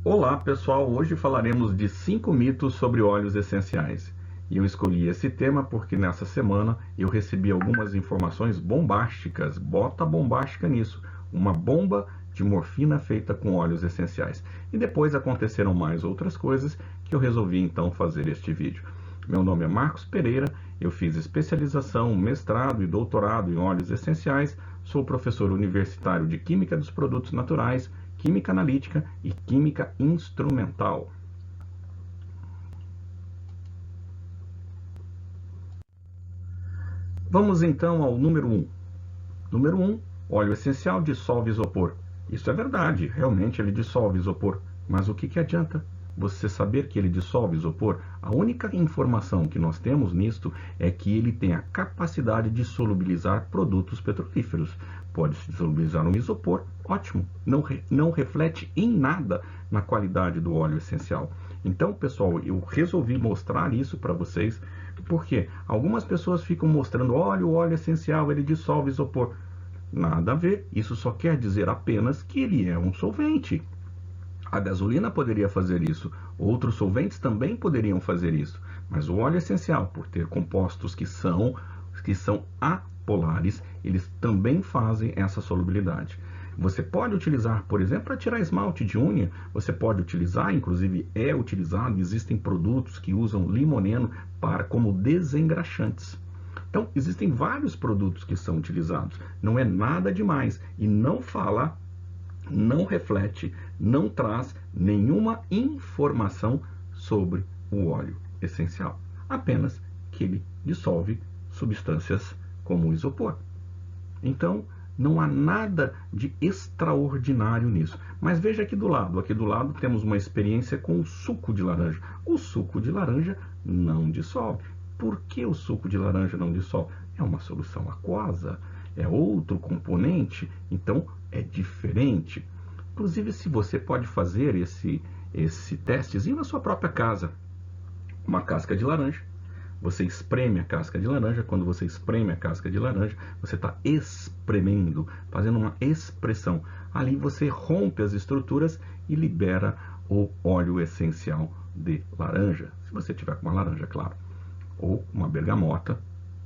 Olá pessoal, hoje falaremos de 5 mitos sobre óleos essenciais. E eu escolhi esse tema porque nessa semana eu recebi algumas informações bombásticas, bota bombástica nisso, uma bomba de morfina feita com óleos essenciais. E depois aconteceram mais outras coisas que eu resolvi então fazer este vídeo. Meu nome é Marcos Pereira, eu fiz especialização, mestrado e doutorado em óleos essenciais, sou professor universitário de Química dos Produtos Naturais, Química Analítica e Química Instrumental. Vamos então ao número 1. Número 1, óleo essencial dissolve isopor. Isso é verdade, realmente ele dissolve isopor, mas o que adianta você saber que ele dissolve isopor? A única informação que nós temos nisto é que ele tem a capacidade de solubilizar produtos petrolíferos. Pode solubilizar um isopor, ótimo, não reflete em nada na qualidade do óleo essencial. Então, pessoal, eu resolvi mostrar isso para vocês, porque algumas pessoas ficam mostrando, olha, o óleo essencial, ele dissolve isopor. Nada a ver, isso só quer dizer apenas que ele é um solvente. A gasolina poderia fazer isso, outros solventes também poderiam fazer isso, mas o óleo essencial, por ter compostos que são apolares, eles também fazem essa solubilidade. Você pode utilizar, por exemplo, para tirar esmalte de unha, você pode utilizar, inclusive é utilizado, existem produtos que usam limoneno como desengraxantes. Então, existem vários produtos que são utilizados, não é nada demais e não fala, não reflete, não traz nenhuma informação sobre o óleo essencial, apenas que ele dissolve substâncias como o isopor. Então, não há nada de extraordinário nisso. Mas veja aqui do lado temos uma experiência com o suco de laranja. O suco de laranja não dissolve. Por que o suco de laranja não dissolve? É uma solução aquosa, é outro componente, então é diferente. Inclusive, se você pode fazer esse testezinho na sua própria casa, uma casca de laranja, você espreme a casca de laranja. Quando você espreme a casca de laranja, você está espremendo, fazendo uma expressão. Ali você rompe as estruturas e libera o óleo essencial de laranja. Se você tiver com uma laranja, claro, ou uma bergamota,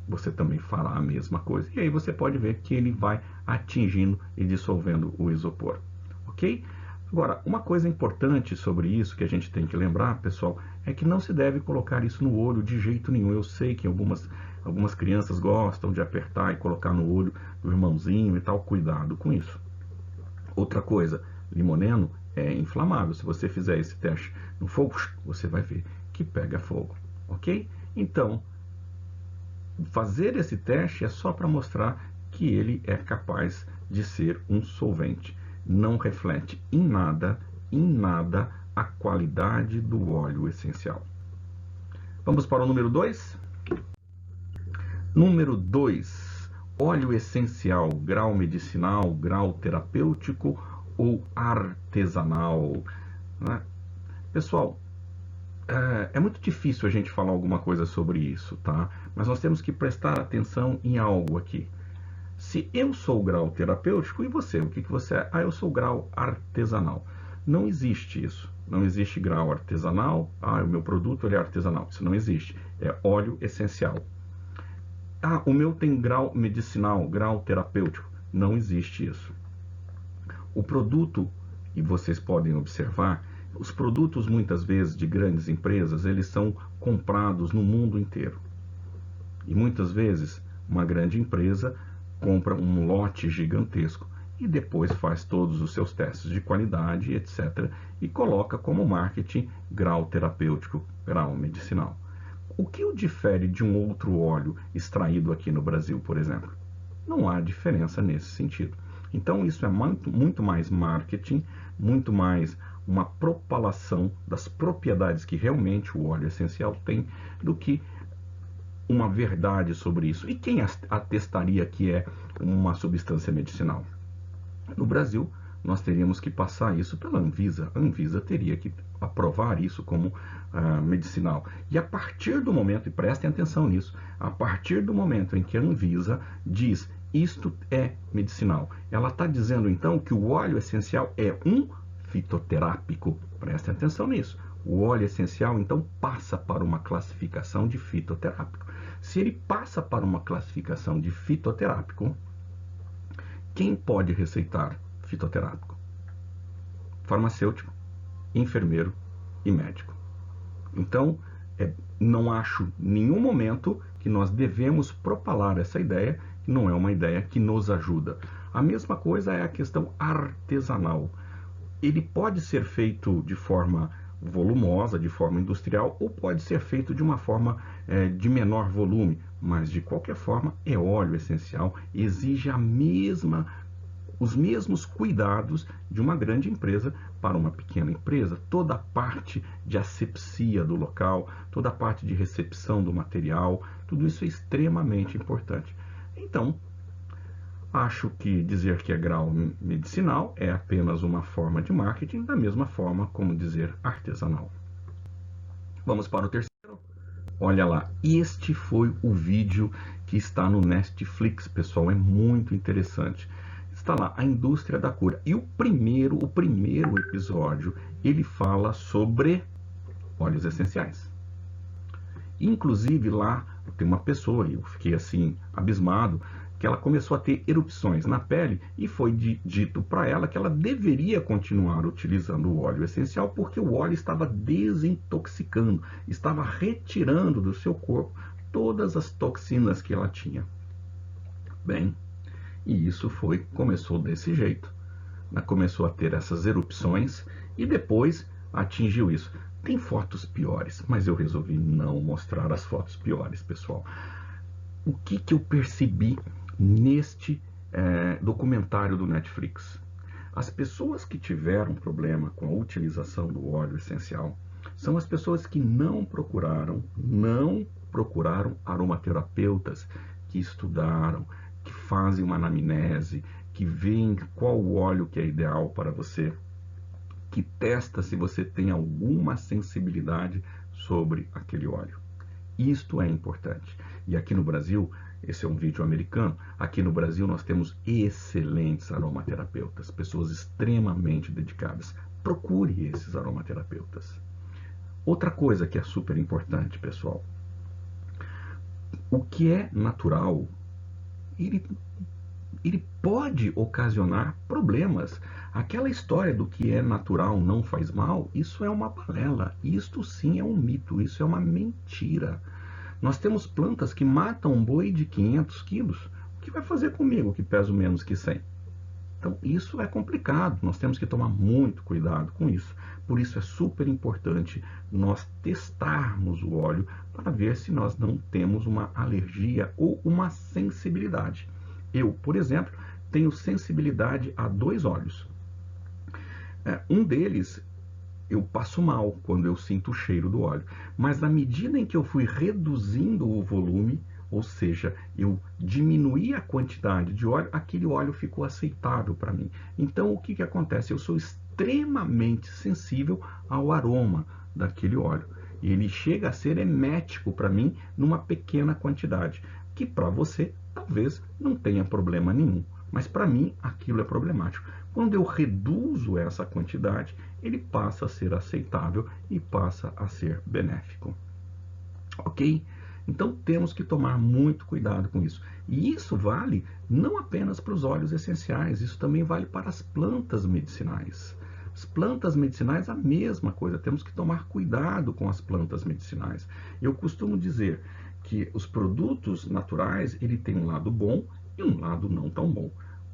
você também fará a mesma coisa. E aí você pode ver que ele vai atingindo e dissolvendo o isopor. Ok? Agora, uma coisa importante sobre isso que a gente tem que lembrar, pessoal, é que não se deve colocar isso no olho de jeito nenhum. Eu sei que algumas crianças gostam de apertar e colocar no olho do irmãozinho e tal. Cuidado com isso. Outra coisa, limoneno é inflamável. Se você fizer esse teste no fogo, você vai ver que pega fogo. Ok? Então, fazer esse teste é só para mostrar que ele é capaz de ser um solvente. Não reflete em nada a qualidade do óleo essencial. Vamos para o número 2? Número 2. Óleo essencial, grau medicinal, grau terapêutico ou artesanal. Né? Pessoal, é muito difícil a gente falar alguma coisa sobre isso, tá? Mas nós temos que prestar atenção em algo aqui. Se eu sou grau terapêutico, e você? O que você é? Ah, eu sou grau artesanal. Não existe isso. Não existe grau artesanal. Ah, o meu produto ele é artesanal. Isso não existe. É óleo essencial. Ah, o meu tem grau medicinal, grau terapêutico. Não existe isso. O produto, e vocês podem observar, os produtos muitas vezes de grandes empresas, eles são comprados no mundo inteiro. E muitas vezes uma grande empresa compra um lote gigantesco e depois faz todos os seus testes de qualidade, etc. e coloca como marketing grau terapêutico, grau medicinal. O que o difere de um outro óleo extraído aqui no Brasil, por exemplo? Não há diferença nesse sentido. Então isso é muito mais marketing, muito mais uma propalação das propriedades que realmente o óleo essencial tem do que uma verdade sobre isso. E quem atestaria que é uma substância medicinal? No Brasil, nós teríamos que passar isso pela Anvisa. A Anvisa teria que aprovar isso como medicinal. E a partir do momento, e prestem atenção nisso, a partir do momento em que a Anvisa diz isto é medicinal, ela está dizendo então que o óleo essencial é um fitoterápico. Prestem atenção nisso. O óleo essencial, então, passa para uma classificação de fitoterápico. Se ele passa para uma classificação de fitoterápico, quem pode receitar fitoterápico? Farmacêutico, enfermeiro e médico. Então, não acho nenhum momento que nós devemos propalar essa ideia, que não é uma ideia que nos ajuda. A mesma coisa é a questão artesanal. Ele pode ser feito de forma volumosa, de forma industrial, ou pode ser feito de uma forma de menor volume, mas de qualquer forma é óleo essencial, exige os mesmos cuidados de uma grande empresa para uma pequena empresa. Toda a parte de asepsia do local, toda a parte de recepção do material, tudo isso é extremamente importante. Então, acho que dizer que é grau medicinal é apenas uma forma de marketing, da mesma forma como dizer artesanal. Vamos para o terceiro. Olha lá, este foi o vídeo que está no Netflix, pessoal, é muito interessante. Está lá, a indústria da cura. E o primeiro episódio, ele fala sobre óleos essenciais. Inclusive lá, tem uma pessoa, eu fiquei assim, abismado, que ela começou a ter erupções na pele e foi dito para ela que ela deveria continuar utilizando o óleo essencial porque o óleo estava desintoxicando, estava retirando do seu corpo todas as toxinas que ela tinha. Bem, e isso começou desse jeito. Ela começou a ter essas erupções e depois atingiu isso. Tem fotos piores, mas eu resolvi não mostrar as fotos piores, pessoal. O que eu percebi neste documentário do Netflix? As pessoas que tiveram problema com a utilização do óleo essencial são as pessoas que não procuraram aromaterapeutas que estudaram, que fazem uma anamnese, que veem qual óleo que é ideal para você, que testa se você tem alguma sensibilidade sobre aquele óleo. Isto é importante. E aqui no Brasil, esse é um vídeo americano, aqui no Brasil nós temos excelentes aromaterapeutas, pessoas extremamente dedicadas. Procure esses aromaterapeutas. Outra coisa que é super importante, pessoal, o que é natural, ele pode ocasionar problemas. Aquela história do que é natural não faz mal, isso é uma balela. Isto sim é um mito, isso é uma mentira. Nós temos plantas que matam um boi de 500 quilos. O que vai fazer comigo que peso menos que 100? Então isso é complicado, nós temos que tomar muito cuidado com isso. Por isso é super importante nós testarmos o óleo para ver se nós não temos uma alergia ou uma sensibilidade. Eu, por exemplo, tenho sensibilidade a 2 óleos. Um deles eu passo mal quando eu sinto o cheiro do óleo, mas na medida em que eu fui reduzindo o volume, ou seja, eu diminuí a quantidade de óleo, aquele óleo ficou aceitável para mim. Então o que acontece? Eu sou extremamente sensível ao aroma daquele óleo. Ele chega a ser emético para mim numa pequena quantidade, que para você talvez não tenha problema nenhum, mas para mim aquilo é problemático. Quando eu reduzo essa quantidade, ele passa a ser aceitável e passa a ser benéfico. Ok? Então temos que tomar muito cuidado com isso. E isso vale não apenas para os óleos essenciais, isso também vale para as plantas medicinais. As plantas medicinais, a mesma coisa, temos que tomar cuidado com as plantas medicinais. Eu costumo dizer que os produtos naturais, ele tem um lado bom e um lado não tão bom.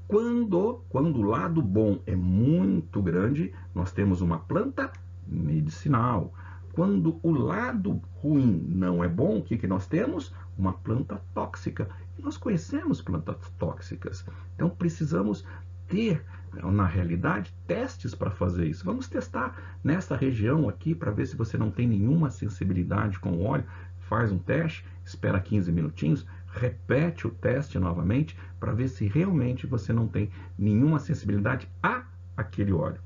Quando o lado bom é muito grande, nós temos uma planta medicinal. Quando o lado ruim não é bom, o que nós temos? Uma planta tóxica. E nós conhecemos plantas tóxicas. Então precisamos ter, na realidade, testes para fazer isso. Vamos testar nessa região aqui para ver se você não tem nenhuma sensibilidade com o óleo. Faz um teste, espera 15 minutinhos, repete o teste novamente para ver se realmente você não tem nenhuma sensibilidade a aquele óleo.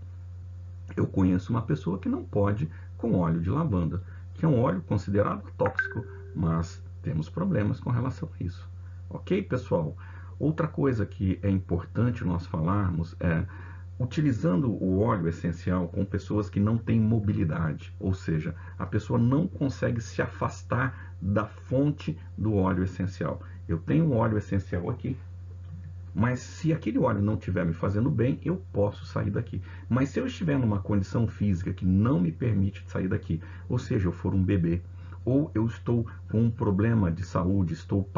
Eu conheço uma pessoa que não pode com óleo de lavanda, que é um óleo considerado tóxico, mas temos problemas com relação a isso. Ok, pessoal? Outra coisa que é importante nós falarmos é utilizando o óleo essencial com pessoas que não têm mobilidade, ou seja, a pessoa não consegue se afastar da fonte do óleo essencial. Eu tenho um óleo essencial aqui, mas se aquele óleo não estiver me fazendo bem, eu posso sair daqui. Mas se eu estiver numa condição física que não me permite sair daqui, ou seja, eu for um bebê, ou eu estou com um problema de saúde, estou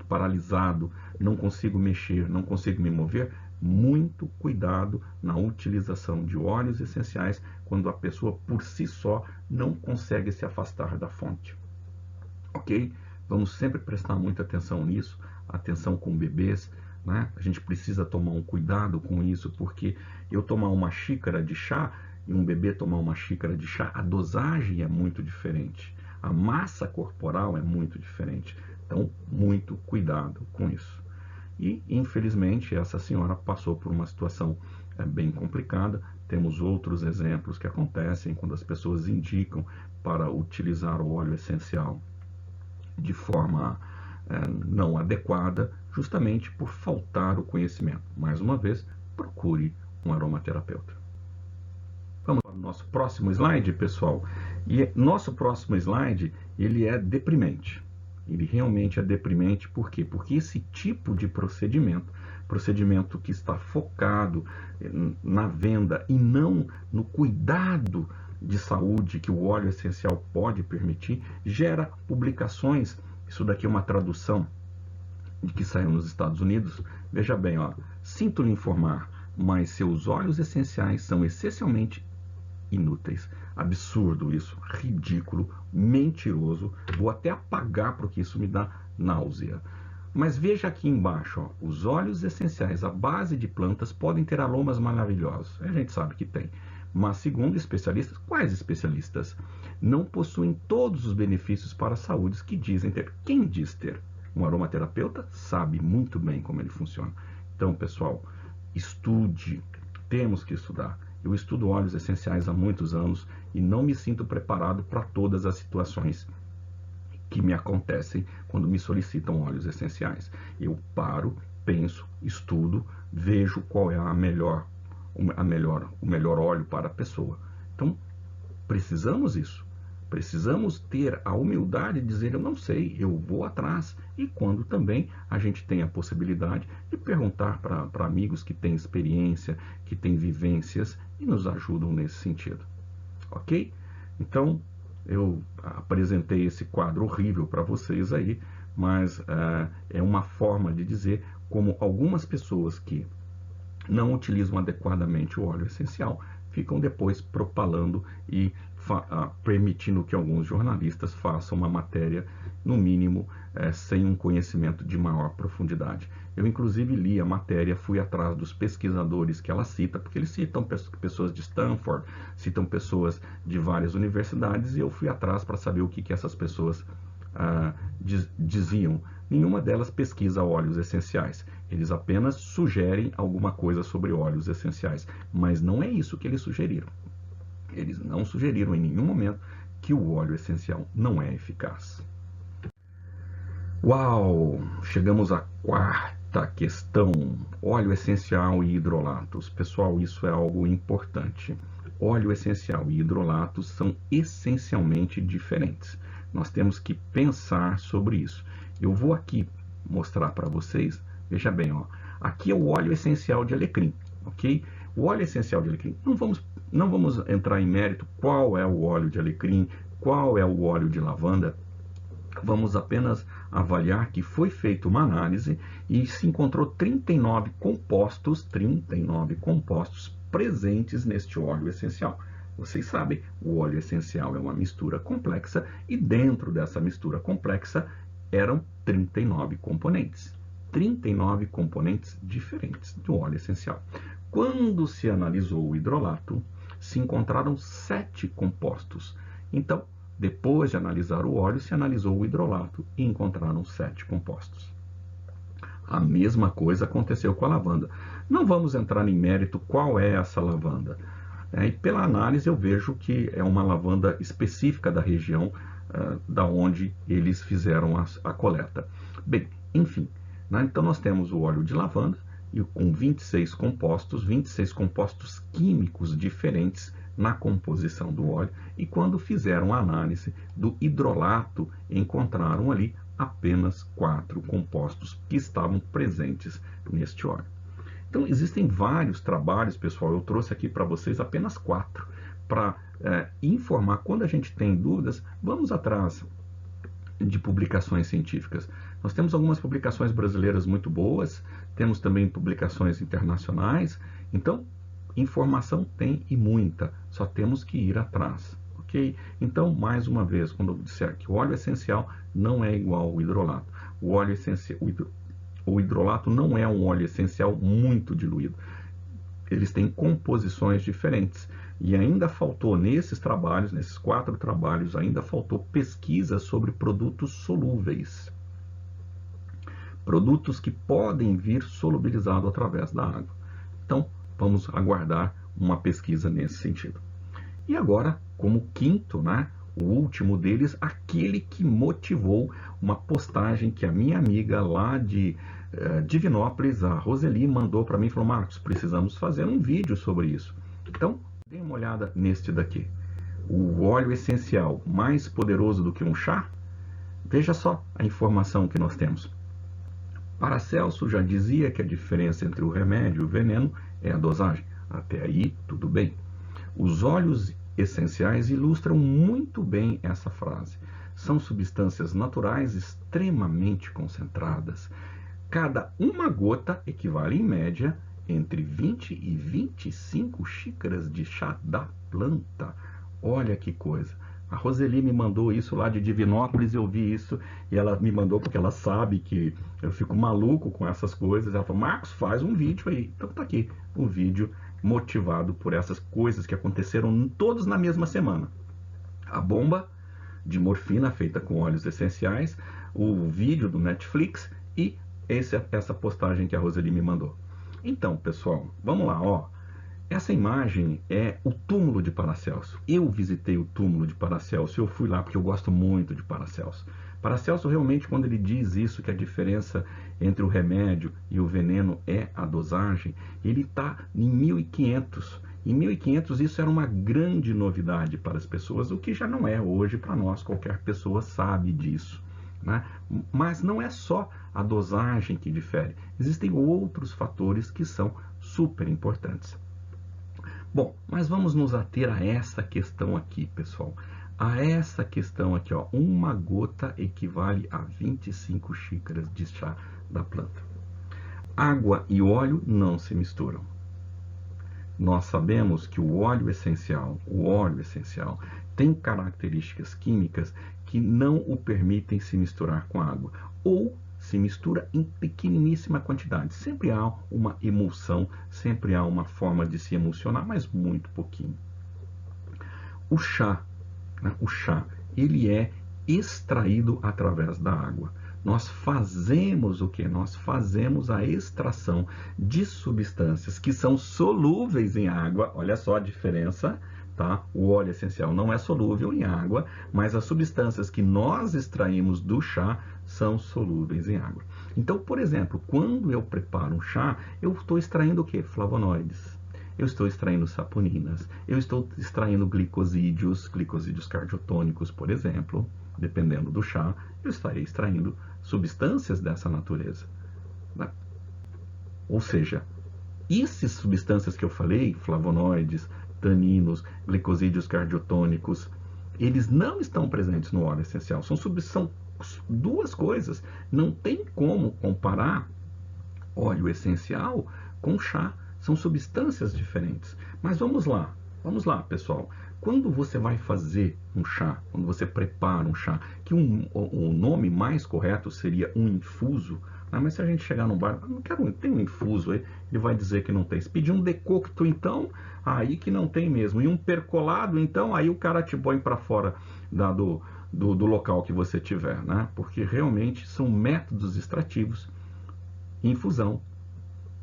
paralisado, não consigo mexer, não consigo me mover, muito cuidado na utilização de óleos essenciais quando a pessoa por si só não consegue se afastar da fonte. Ok? Vamos sempre prestar muita atenção nisso, atenção com bebês, né? A gente precisa tomar um cuidado com isso, porque eu tomar uma xícara de chá e um bebê tomar uma xícara de chá, a dosagem é muito diferente, a massa corporal é muito diferente. Então, muito cuidado com isso. E, infelizmente, essa senhora passou por uma situação bem complicada. Temos outros exemplos que acontecem quando as pessoas indicam para utilizar o óleo essencial de forma não adequada, justamente por faltar o conhecimento. Mais uma vez, procure um aromaterapeuta. Vamos para o nosso próximo slide, pessoal. E nosso próximo slide, ele é deprimente. Ele realmente é deprimente, por quê? Porque esse tipo de procedimento que está focado na venda e não no cuidado de saúde que o óleo essencial pode permitir, gera publicações. Isso daqui é uma tradução de que saiu nos Estados Unidos. Veja bem, ó, sinto lhe informar, mas seus óleos essenciais são essencialmente inúteis. Absurdo isso, ridículo, mentiroso. Vou até apagar porque isso me dá náusea. Mas veja aqui embaixo, ó, os óleos essenciais à base de plantas podem ter aromas maravilhosos. A gente sabe que tem. Mas segundo especialistas, quais especialistas? Não possuem todos os benefícios para a saúde que dizem ter. Quem diz ter? Um aromaterapeuta sabe muito bem como ele funciona. Então, pessoal, estude. Temos que estudar. Eu estudo óleos essenciais há muitos anos e não me sinto preparado para todas as situações que me acontecem quando me solicitam óleos essenciais. Eu paro, penso, estudo, vejo qual é o melhor óleo para a pessoa. Então, precisamos isso. Precisamos ter a humildade de dizer, eu não sei, eu vou atrás. E quando também a gente tem a possibilidade de perguntar para amigos que têm experiência, que têm vivências e nos ajudam nesse sentido. Ok? Então, eu apresentei esse quadro horrível para vocês aí, mas é uma forma de dizer como algumas pessoas que não utilizam adequadamente o óleo essencial ficam depois propalando e permitindo que alguns jornalistas façam uma matéria, no mínimo, sem um conhecimento de maior profundidade. Eu, inclusive, li a matéria, fui atrás dos pesquisadores que ela cita, porque eles citam pessoas de Stanford, citam pessoas de várias universidades, e eu fui atrás para saber o que essas pessoas diziam. Nenhuma delas pesquisa óleos essenciais. Eles apenas sugerem alguma coisa sobre óleos essenciais, mas não é isso que eles sugeriram. Eles não sugeriram em nenhum momento que o óleo essencial não é eficaz. Uau! Chegamos à quarta questão: óleo essencial e hidrolatos. Pessoal, isso é algo importante. Óleo essencial e hidrolatos são essencialmente diferentes. Nós temos que pensar sobre isso. Eu vou aqui mostrar para vocês. Veja bem, ó, aqui é o óleo essencial de alecrim, ok? O óleo essencial de alecrim, não vamos entrar em mérito qual é o óleo de alecrim, qual é o óleo de lavanda. Vamos apenas avaliar que foi feita uma análise e se encontrou 39 compostos presentes neste óleo essencial. Vocês sabem, o óleo essencial é uma mistura complexa e dentro dessa mistura complexa eram 39 componentes. 39 componentes diferentes do óleo essencial. Quando se analisou o hidrolato, se encontraram 7 compostos. Então, depois de analisar o óleo, se analisou o hidrolato e encontraram 7 compostos. A mesma coisa aconteceu com a lavanda. Não vamos entrar em mérito qual é essa lavanda. E pela análise eu vejo que é uma lavanda específica da região da onde eles fizeram a coleta. Bem, enfim, né? Então nós temos o óleo de lavanda e com 26 compostos químicos diferentes na composição do óleo, e quando fizeram a análise do hidrolato, encontraram ali apenas 4 compostos que estavam presentes neste óleo. Então, existem vários trabalhos, pessoal, eu trouxe aqui para vocês apenas 4, para informar. Quando a gente tem dúvidas, vamos atrás de publicações científicas. Nós temos algumas publicações brasileiras muito boas, temos também publicações internacionais, então informação tem e muita, só temos que ir atrás, ok? Então, mais uma vez, quando eu disser que o óleo essencial não é igual ao hidrolato, o hidrolato não é um óleo essencial muito diluído, eles têm composições diferentes, e ainda faltou nesses trabalhos, nesses 4 trabalhos, ainda faltou pesquisa sobre produtos solúveis, produtos que podem vir solubilizados através da água. Então, vamos aguardar uma pesquisa nesse sentido. E agora, como quinto, né, o último deles, aquele que motivou uma postagem que a minha amiga lá de Divinópolis, a Roseli, mandou para mim e falou: Marcos, precisamos fazer um vídeo sobre isso. Então, dê uma olhada neste daqui. O óleo essencial mais poderoso do que um chá? Veja só a informação que nós temos. Paracelso já dizia que a diferença entre o remédio e o veneno é a dosagem. Até aí, tudo bem. Os óleos essenciais ilustram muito bem essa frase. São substâncias naturais extremamente concentradas. Cada uma gota equivale, em média, entre 20 e 25 xícaras de chá da planta. Olha que coisa. A Roseli me mandou isso lá de Divinópolis, eu vi isso, e ela me mandou porque ela sabe que eu fico maluco com essas coisas. Ela falou: Marcos, faz um vídeo aí. Então tá aqui, um vídeo motivado por essas coisas que aconteceram todos na mesma semana. A bomba de morfina feita com óleos essenciais, o vídeo do Netflix e essa postagem que a Roseli me mandou. Então, pessoal, vamos lá, ó. Essa imagem é o túmulo de Paracelso. Eu visitei o túmulo de Paracelso, eu fui lá porque eu gosto muito de Paracelso. Paracelso realmente, quando ele diz isso, que a diferença entre o remédio e o veneno é a dosagem, ele está em 1500. Em 1500 isso era uma grande novidade para as pessoas, o que já não é hoje para nós, qualquer pessoa sabe disso, né? Mas não é só a dosagem que difere, existem outros fatores que são super importantes. Bom, mas vamos nos ater a essa questão aqui, pessoal. A essa questão aqui, ó. Uma gota equivale a 25 xícaras de chá da planta. Água e óleo não se misturam. Nós sabemos que o óleo essencial tem características químicas que não o permitem se misturar com a água, ou se mistura em pequeniníssima quantidade. Sempre há uma emulsão, sempre há uma forma de se emulsionar, mas muito pouquinho. O chá, ele é extraído através da água. Nós fazemos o que? Nós fazemos a extração de substâncias que são solúveis em água. Olha só a diferença, tá? O óleo essencial não é solúvel em água, mas as substâncias que nós extraímos do chá são solúveis em água. Então, por exemplo, quando eu preparo um chá, eu estou extraindo o que? Flavonoides. Eu estou extraindo saponinas. Eu estou extraindo glicosídeos cardiotônicos, por exemplo. Dependendo do chá, eu estarei extraindo substâncias dessa natureza, né? Ou seja, essas substâncias que eu falei, flavonoides, taninos, glicosídeos cardiotônicos, eles não estão presentes no óleo essencial. São duas coisas. Não tem como comparar óleo essencial com chá. São substâncias diferentes. Mas vamos lá, pessoal. Quando você vai fazer um chá, quando você prepara um chá, que o nome mais correto seria um infuso, né? Mas se a gente chegar no bar, não quero, tem um infuso aí, ele vai dizer que não tem. Se pedir um decocto, então, aí que não tem mesmo. E um percolado, então, aí o cara te põe para fora do local que você tiver, né? Porque realmente são métodos extrativos: infusão,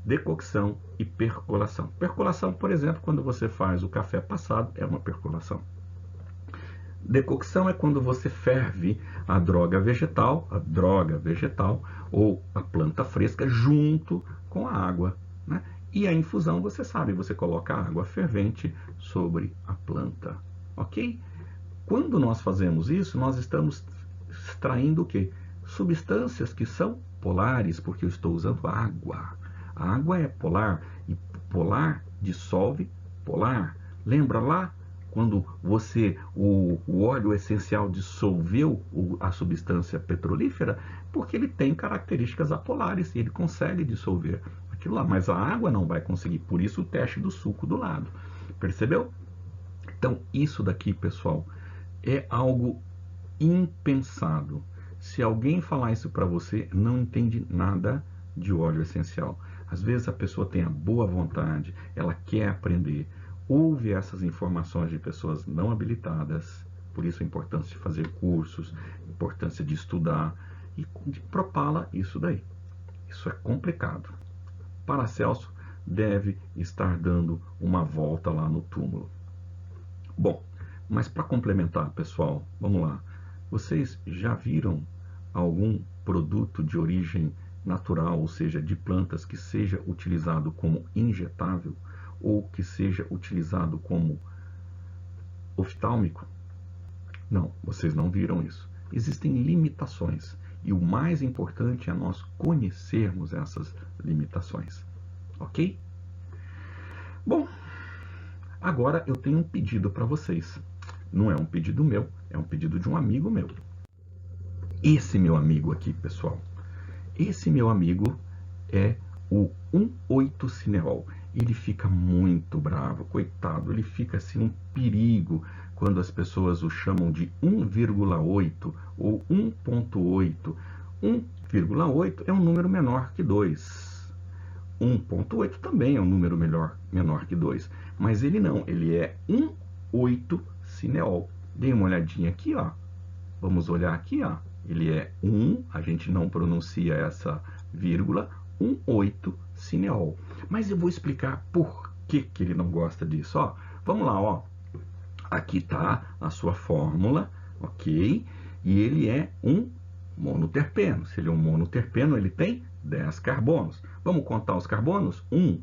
decocção e percolação. Percolação, por exemplo, quando você faz o café passado, é uma percolação. Decocção é quando você ferve a droga vegetal ou a planta fresca junto com a água, né? E a infusão, você sabe, você coloca a água fervente sobre a planta, ok? Quando nós fazemos isso, nós estamos extraindo o quê? Substâncias que são polares, porque eu estou usando água. A água é polar e polar dissolve polar. Lembra lá quando o óleo essencial dissolveu a substância petrolífera? Porque ele tem características apolares e ele consegue dissolver aquilo lá, mas a água não vai conseguir, por isso o teste do suco do lado. Percebeu? Então, isso daqui, pessoal, é algo impensado. Se alguém falar isso para você, não entende nada de óleo essencial. Às vezes a pessoa tem a boa vontade, ela quer aprender, ouve essas informações de pessoas não habilitadas, por isso a importância de fazer cursos, a importância de estudar e de propala isso daí. Isso é complicado. Paracelso deve estar dando uma volta lá no túmulo. Bom, mas para complementar, pessoal, vamos lá. Vocês já viram algum produto de origem natural, ou seja, de plantas, que seja utilizado como injetável ou que seja utilizado como oftálmico? Não, vocês não viram isso. Existem limitações e o mais importante é nós conhecermos essas limitações, ok? Bom, agora eu tenho um pedido para vocês. Não é um pedido meu, é um pedido de um amigo meu. Esse meu amigo aqui, pessoal, esse meu amigo é o 1,8-cineol. Ele fica muito bravo, coitado, ele fica assim um perigo quando as pessoas o chamam de 1,8 ou 1,8. 1,8 é um número menor que 2. 1,8 também é um número menor que 2. Mas ele não, ele é 1,8-cineol. Dê uma olhadinha aqui, ó. Vamos olhar aqui, ó. Ele é 1, a gente não pronuncia essa vírgula, 1,8-cineol. Mas eu vou explicar por que ele não gosta disso, ó. Vamos lá, ó. Aqui está a sua fórmula, ok? E ele é um monoterpeno. Se ele é um monoterpeno, ele tem 10 carbonos. Vamos contar os carbonos? 1,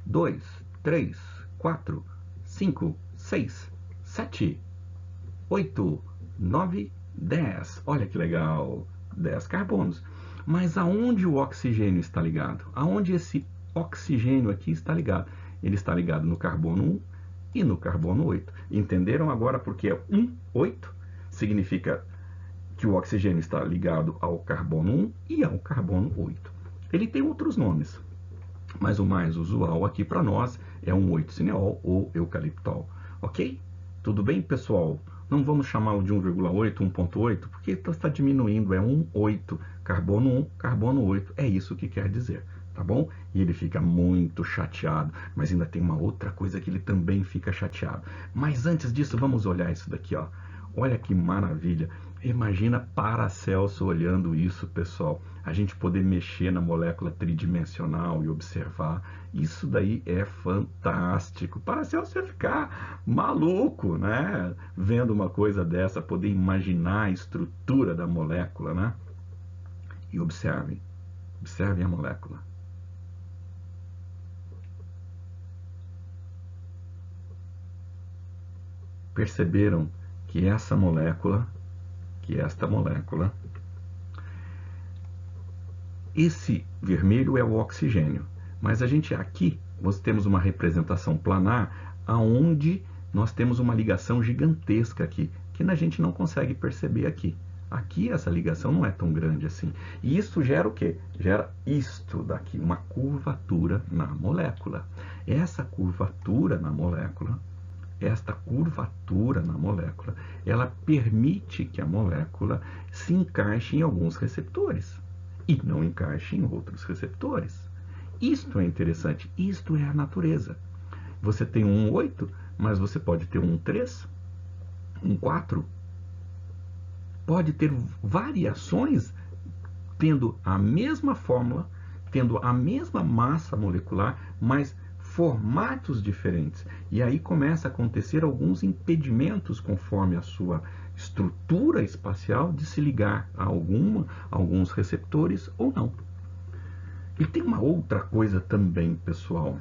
2, 3, 4, 5, 6, 7, 8, 9, 10. Olha que legal, 10 carbonos. Mas aonde o oxigênio está ligado? Aonde esse oxigênio aqui está ligado? Ele está ligado no carbono 1 e no carbono 8. Entenderam agora porque é 1,8? Significa que o oxigênio está ligado ao carbono 1 e ao carbono 8. Ele tem outros nomes, mas o mais usual aqui para nós é 1,8-cineol ou eucaliptol. Ok? Tudo bem, pessoal? Não vamos chamá-lo de 1,8, 1,8, porque está diminuindo, é 1,8, carbono 1, carbono 8, é isso que quer dizer, tá bom? E ele fica muito chateado, mas ainda tem uma outra coisa que ele também fica chateado. Mas antes disso, vamos olhar isso daqui, ó. Olha que maravilha. Imagina Paracelso olhando isso, pessoal. A gente poder mexer na molécula tridimensional e observar. Isso daí é fantástico. Paracelso ia ficar maluco, né? Vendo uma coisa dessa, poder imaginar a estrutura da molécula, né? E observem. Observem a molécula. Perceberam que esta molécula, esse vermelho é o oxigênio, mas a gente aqui, nós temos uma representação planar, aonde nós temos uma ligação gigantesca aqui, que a gente não consegue perceber aqui. Aqui essa ligação não é tão grande assim. E isso gera o quê? Gera isto daqui, uma curvatura na molécula. Essa curvatura na molécula, ela permite que a molécula se encaixe em alguns receptores e não encaixe em outros receptores. Isto é interessante, isto é a natureza. Você tem um 8, mas você pode ter um 3, um 4. Pode ter variações tendo a mesma fórmula, tendo a mesma massa molecular, mas formatos diferentes. E aí começa a acontecer alguns impedimentos conforme a sua estrutura espacial de se ligar a alguns receptores ou não. E tem uma outra coisa também, pessoal.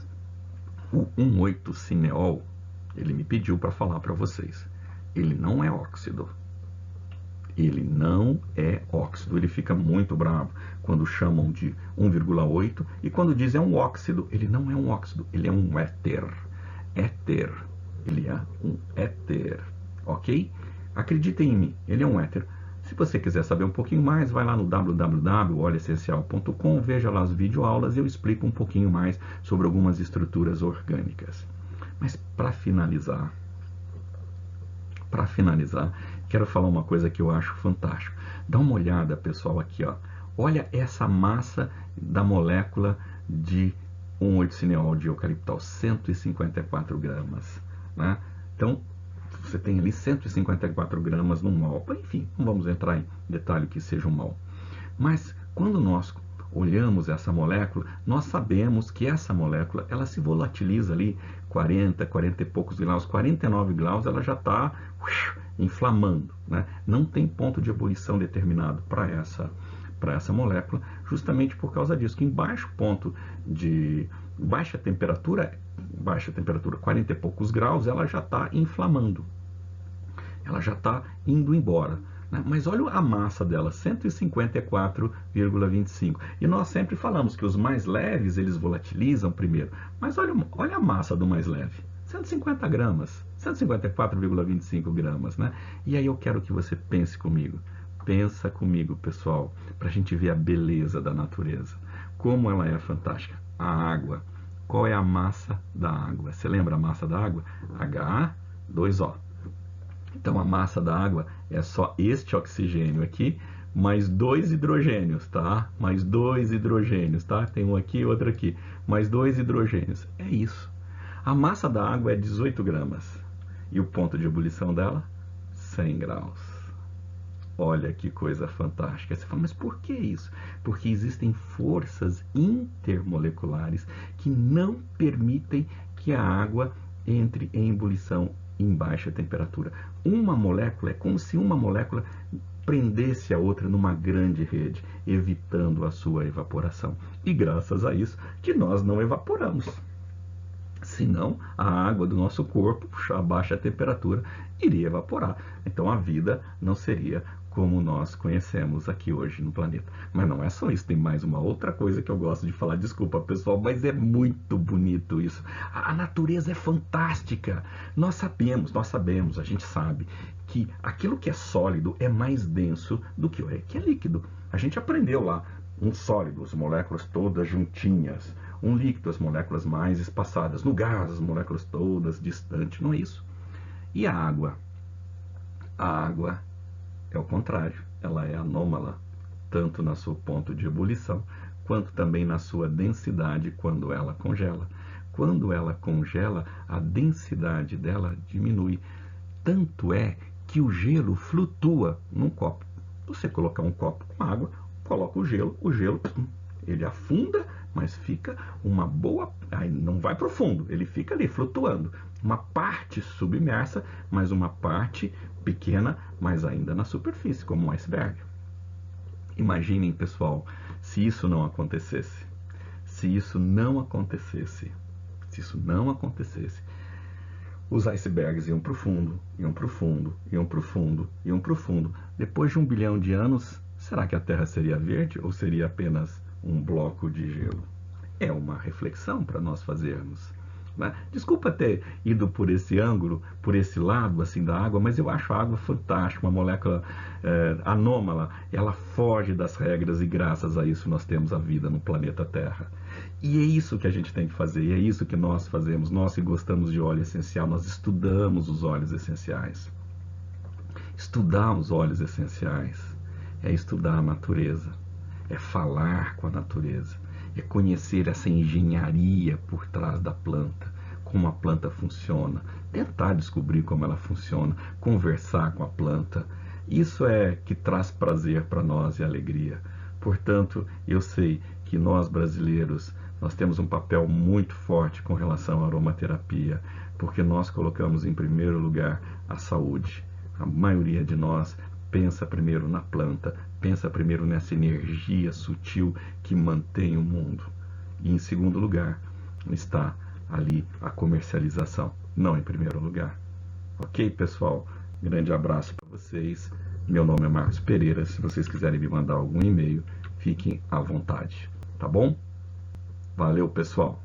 O 1,8-cineol, ele me pediu para falar para vocês. Ele não é óxido. Ele não é óxido. Ele fica muito bravo quando chamam de 1,8 e quando dizem é um óxido. Ele não é um óxido, ele é um éter. Éter. Ele é um éter. Ok? Acreditem em mim, ele é um éter. Se você quiser saber um pouquinho mais, vai lá no www.oleoessencial.com, veja lá as videoaulas e eu explico um pouquinho mais sobre algumas estruturas orgânicas. Mas para finalizar, quero falar uma coisa que eu acho fantástico. Dá uma olhada, pessoal, aqui, ó. Olha essa massa da molécula de 1,8-cineol de eucaliptol, 154 gramas, né? Então, você tem ali 154 gramas num mol. Enfim, não vamos entrar em detalhe que seja um mol. Mas quando nós olhamos essa molécula, nós sabemos que essa molécula, ela se volatiliza ali 40 e poucos graus, 49 graus, ela já está inflamando, né? Não tem ponto de ebulição determinado para essa molécula, justamente por causa disso, que em baixo ponto de baixa temperatura, 40 e poucos graus, ela já está inflamando, ela já está indo embora, né? Mas olha a massa dela, 154,25. E nós sempre falamos que os mais leves, eles volatilizam primeiro, mas olha a massa do mais leve, 150 gramas, 154,25 gramas, né? E aí eu quero que você pense comigo. Pensa comigo, pessoal, para a gente ver a beleza da natureza. Como ela é fantástica. A água. Qual é a massa da água? Você lembra a massa da água? H2O. Então a massa da água é só este oxigênio aqui, mais 2 hidrogênios, tá? Mais 2 hidrogênios, tá? Tem um aqui e outro aqui. Mais 2 hidrogênios. É isso. A massa da água é 18 gramas. E o ponto de ebulição dela? 100 graus. Olha que coisa fantástica. Você fala, mas por que isso? Porque existem forças intermoleculares que não permitem que a água entre em ebulição em baixa temperatura. Uma molécula é como se uma molécula prendesse a outra numa grande rede, evitando a sua evaporação. E graças a isso que nós não evaporamos. Senão, a água do nosso corpo, a baixa temperatura, iria evaporar. Então, a vida não seria como nós conhecemos aqui hoje no planeta. Mas não é só isso, tem mais uma outra coisa que eu gosto de falar. Desculpa, pessoal, mas é muito bonito isso. A natureza é fantástica. Nós sabemos, a gente sabe que aquilo que é sólido é mais denso do que o que é líquido. A gente aprendeu lá, um sólido, as moléculas todas juntinhas. Um líquido, as moléculas mais espaçadas. No gás, as moléculas todas distantes. Não é isso. E a água? A água é o contrário. Ela é anômala, tanto no seu ponto de ebulição, quanto também na sua densidade quando ela congela. Quando ela congela, a densidade dela diminui. Tanto é que o gelo flutua num copo. Você colocar um copo com água, coloca o gelo ele afunda, mas fica uma boa... Aí não vai para o fundo, ele fica ali flutuando. Uma parte submersa, mas uma parte pequena, mas ainda na superfície, como um iceberg. Imaginem, pessoal, se isso não acontecesse. Se isso não acontecesse. Os icebergs iam para o fundo, iam para o fundo, iam para o fundo, iam para o fundo. Depois de 1 bilhão de anos, será que a Terra seria verde ou seria apenas um bloco de gelo? É uma reflexão para nós fazermos, né? Desculpa ter ido por esse ângulo, por esse lado assim da água, mas eu acho a água fantástica, uma molécula anômala. Ela foge das regras e graças a isso nós temos a vida no planeta Terra. E é isso que a gente tem que fazer, e é isso que nós fazemos. Nós que gostamos de óleo essencial, nós estudamos os óleos essenciais. Estudar os óleos essenciais é estudar a natureza, é falar com a natureza, é conhecer essa engenharia por trás da planta, como a planta funciona, tentar descobrir como ela funciona, conversar com a planta. Isso é que traz prazer para nós e alegria. Portanto, eu sei que nós brasileiros nós temos um papel muito forte com relação à aromaterapia, porque nós colocamos em primeiro lugar a saúde. A maioria de nós pensa primeiro na planta, pensa primeiro nessa energia sutil que mantém o mundo. E em segundo lugar está ali a comercialização, não em primeiro lugar. Ok, pessoal? Grande abraço para vocês. Meu nome é Marcos Pereira. Se vocês quiserem me mandar algum e-mail, fiquem à vontade, tá bom? Valeu, pessoal!